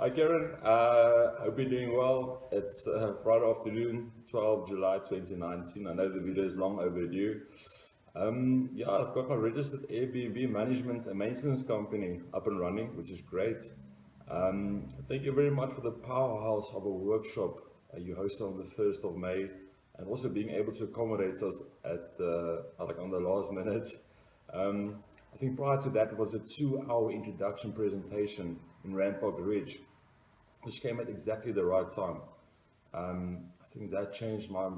Hi Karen, hope you're doing well. It's Friday afternoon, 12 July 2019. I know the video is long overdue. Yeah, I've got my registered Airbnb management and maintenance company up and running, which is great. Thank you very much for the powerhouse of a workshop you hosted on the 1st of May, and also being able to accommodate us at like on the last minute. Um, I think prior to that was a 2-hour introduction presentation in Rampart Ridge, which came at exactly the right time. I think that changed my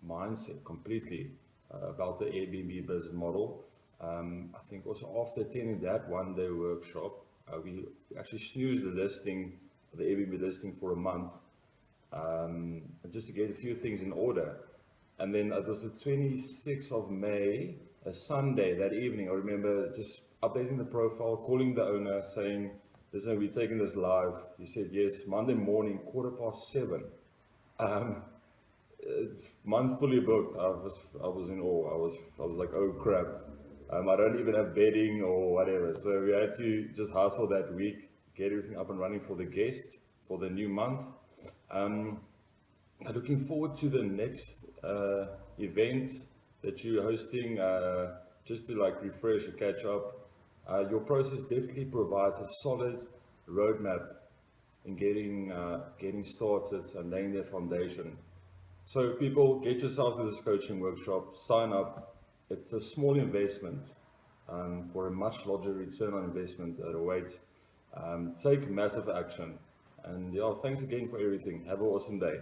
mindset completely about the Airbnb business model. I think also after attending that 1-day workshop, we actually snoozed the listing, the Airbnb listing for a month, just to get a few things in order. And then it was the 26th of May, a Sunday that evening. I remember just updating the profile, calling the owner, saying, "Listen, we're taking this live." He said yes. Monday morning, 7:15. Um, Month fully booked. I was in awe. I was like, oh crap. I don't even have bedding or whatever. So we had to just hustle that week, get everything up and running for the guests for the new month. Um, Looking forward to the next event that you're hosting, just to like refresh and catch up. Your process definitely provides a solid roadmap in getting started and laying their foundation. So people, get yourself to this coaching workshop, sign up. It's a small investment for a much larger return on investment that awaits. Take massive action. And yeah, thanks again for everything. Have an awesome day.